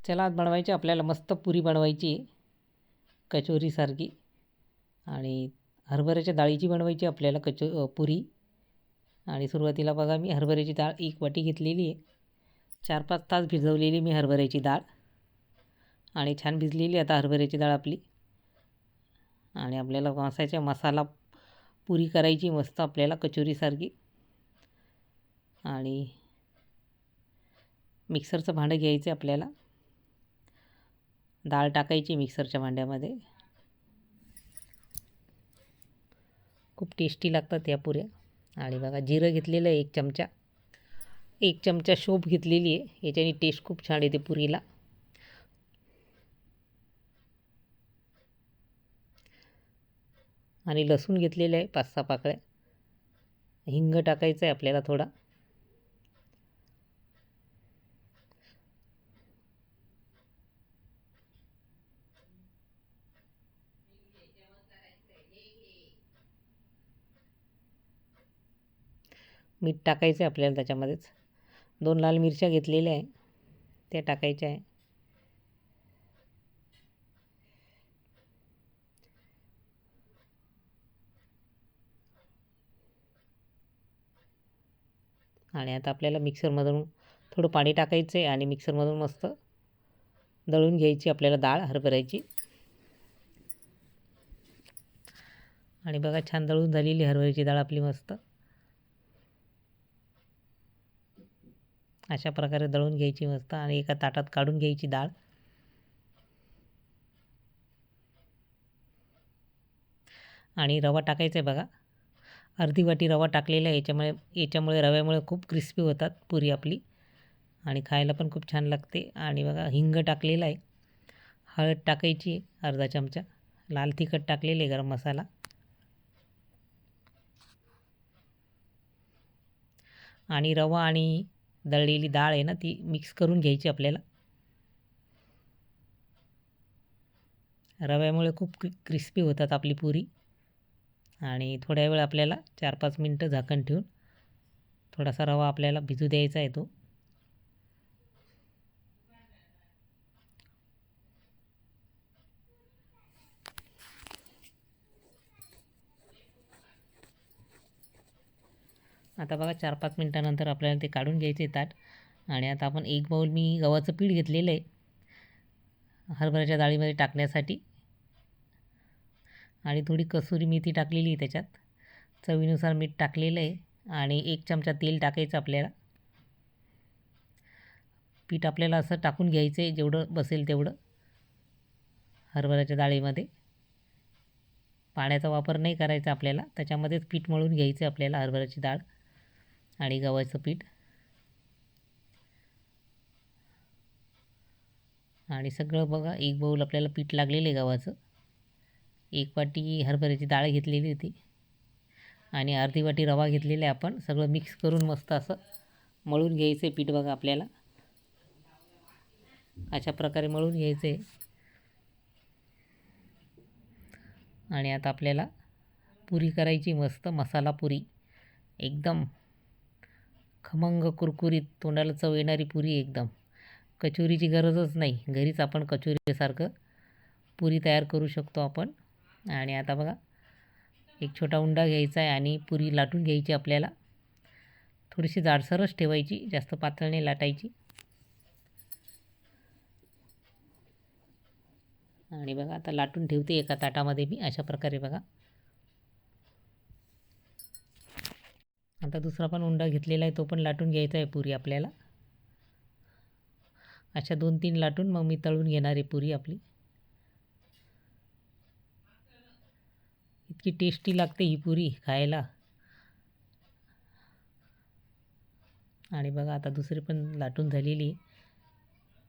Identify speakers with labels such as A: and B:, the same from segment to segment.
A: चला आज बनवायची आपल्याला मस्त पुरी बनवायची आहे कचोरीसारखी. आणि हरभऱ्याच्या डाळीची बनवायची आपल्याला पुरी. आणि सुरुवातीला बघा मी हरभऱ्याची डाळ 1 वाटी घेतलेली आहे. 4-5 तास भिजवलेली मी हरभऱ्याची डाळ आणि छान भिजलेली आता हरभऱ्याची डाळ आपली. आणि आपल्याला मसाला पुरी करायची मस्त आपल्याला कचोरीसारखी. आणि मिक्सरचं भांडं घ्यायचं आपल्याला. डाळ टाकायची मिक्सरच्या भांड्यामध्ये. खूप टेस्टी लागतात या पुऱ्या. आणि बघा जिरं घेतलेलं आहे 1 चमचा. 1 चमचा शोप घेतलेली आहे. याच्याने टेस्ट खूप छान येते पुरीला. आणि लसूण घेतलेलं आहे 5-6 पाकळ्या. हिंग टाकायचं आहे आपल्याला थोडा. मीठ टाकायचं आहे आपल्याला त्याच्यामध्येच. 2 लाल मिरच्या घेतलेल्या आहे त्या टाकायच्या आहे. आणि आता आपल्याला मिक्सरमधून थोडं पाणी टाकायचं आहे आणि मिक्सरमधून मस्त दळून घ्यायची आपल्याला डाळ हरभऱ्याची. आणि बघा छान दळून झालेली हरभऱ्याची डाळ आपली मस्त. अशा प्रकारे दळून घ्यायची मस्त आणि एका ताटात काढून घ्यायची डाळ. आणि रवा टाकायचा आहे बघा. अर्धी वाटी रवा टाकलेला आहे. याच्यामुळे रव्यामुळे खूप क्रिस्पी होतात पुरी आपली आणि खायला पण खूप छान लागते. आणि बघा हिंग टाकलेला आहे. हळद टाकायची अर्धा चमचा. लाल तिखट टाकलेले गरम मसाला. आणि रवा आणि दळलेली डाळ आहे ना ती मिक्स करून घ्यायची आपल्याला. रव्यामुळे खूप क्रिस्पी होतात आपली पुरी. आणि थोड्या वेळ आपल्याला 4-5 मिनटं झाकण ठेवून थोडासा रवा आपल्याला भिजू द्यायचा आहे तो. आता बघा 4-5 मिनटानंतर आपल्याला ते काढून घ्यायचे ताट. आणि आता आपण 1 बाऊल मी गव्हाचं पीठ घेतलेलं आहे हरभऱ्याच्या डाळीमध्ये टाकण्यासाठी. आणि थोडी कसुरी मेथी टाकलेली आहे त्याच्यात. चवीनुसार मीठ टाकलेलं आहे. आणि 1 चमचा तेल टाकायचं आपल्याला. पीठ आपल्याला असं टाकून घ्यायचं आहे जेवढं बसेल तेवढं हरभऱ्याच्या डाळीमध्ये. पाण्याचा वापर नाही करायचा आपल्याला. त्याच्यामध्येच पीठ मळून घ्यायचं आपल्याला हरभऱ्याची डाळ आणि गव्हाचं पीठ. आणि सगळं बघा 1 बाऊल आपल्याला पीठ लागलेलं आहे गव्हाचं. 1 वाटी हरभऱ्याची डाळ घेतलेली होती आणि अर्धी वाटी रवा घेतलेला आहे आपण. सगळं मिक्स करून मस्त असं मळून घ्यायचं आहे पीठ बघा आपल्याला. अशा प्रकारे मळून घ्यायचं आहे. आणि आता आपल्याला पुरी करायची मस्त मसाला पुरी. एकदम खमंग कुरकुरीत तोंडाला चव येणारी पुरी एकदम. कचोरीची गरजच नाही. घरीच आपण कचोरीसारखं पुरी तयार करू शकतो आपण. आणि आता बघा एक छोटा उंडा घ्यायचा आहे आणि पुरी लाटून घ्यायची आपल्याला. थोडीशी जाडसरच ठेवायची, जास्त पातळ नाही लाटायची. आणि बघा आता लाटून ठेवते एका ताटामध्ये मी अशा प्रकारे बघा. आता दुसरा पण उंडा घेतलेला आहे तो पण लाटून घ्यायचा आहे पुरी आपल्याला. अशा 2-3 लाटून मग मी तळून घेणार आहे पुरी आपली. इतकी टेस्टी लागते ही पुरी खायला. आणि बघा आता दुसरी पण लाटून झालेली.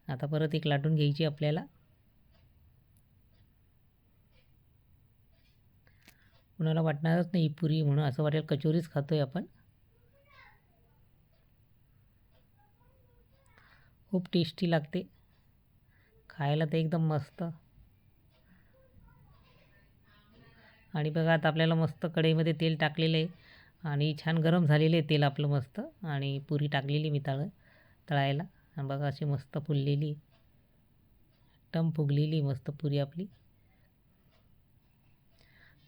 A: आता परत एक लाटून घ्यायची आपल्याला. कुणाला वाटणारच नाही ही पुरी म्हणून असं वाटेल कचोरीच खातोय आपण. खूप टेस्टी लागते खायला तर एकदम मस्त. आणि बघा आता आपल्याला मस्त कढईमध्ये तेल टाकलेलं आहे आणि छान गरम झालेले आहे तेल आपलं मस्त. आणि पुरी टाकलेली मी तळायला. आणि बघा अशी मस्त फुललेली. टम फुगलेली मस्त पुरी आपली.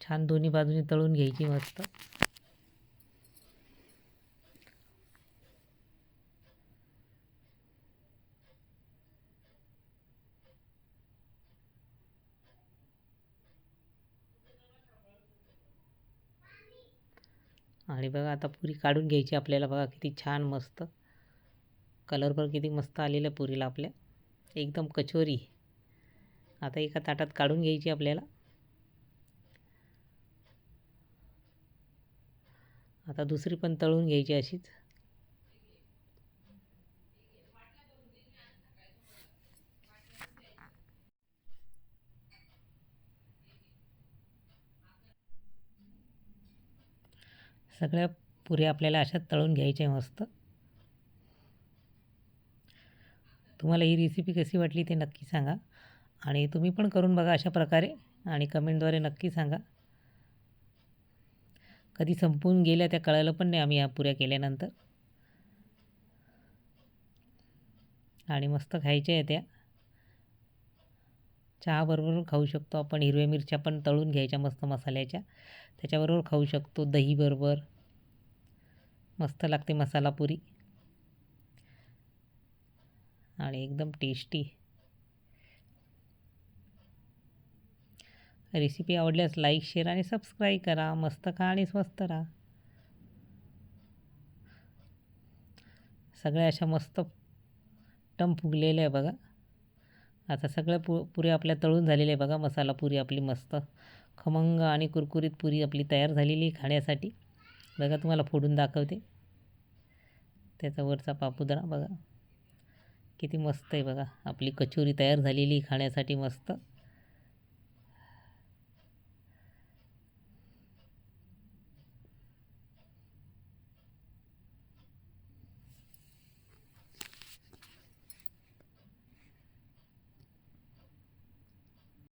A: छान दोन्ही बाजूनी तळून घ्यायची मस्त. आणि बघा आता पुरी काढून घ्यायची आपल्याला. बघा किती छान मस्त कलर पण किती मस्त आलेला पुरीला आपल्या, एकदम कचोरी. आता एका ताटात काढून घ्यायची आपल्याला. आता दुसरी पण तळून घ्यायची अशीच. सगळ्या पुऱ्या आपल्याला अशाच तळून घ्यायच्या मस्त. तुम्हाला ही रेसिपी कशी वाटली ते नक्की सांगा, आणि तुम्ही पण करून बघा अशा प्रकारे आणि कमेंटद्वारे नक्की सांगा. कधी संपून गेल्या त्या कळलं पण नाही आम्ही ह्या पुऱ्या केल्यानंतर. आणि मस्त खायच्या आहे त्या. चहाबरोबर खाऊ शकतो आपण. हिरव्या मिरच्या पण तळून घ्यायच्या मस्त मसाल्याच्या, त्याच्याबरोबर खाऊ शकतो. दहीबरोबर मस्त लागते मसाला पुरी आणि एकदम टेस्टी. रेसिपी आवडल्यास लाईक, शेअर आणि सबस्क्राईब करा. मस्त खा आणि स्वस्त राहा. सगळ्या अशा मस्त टम फुगलेल्या आहे बघा. आता सगळ्या पुऱ्या आपल्या तळून झालेल्या आहे बघा. मसाला पुरी आपली मस्त खमंग आणि कुरकुरीत पुरी आपली तयार झालेली खाण्यासाठी. बघा तुम्हाला फोडून दाखवते. त्याचा वरचा पापुद्रा बघा किती मस्त आहे बघा. आपली कचोरी तयार झालेली खाण्यासाठी मस्त.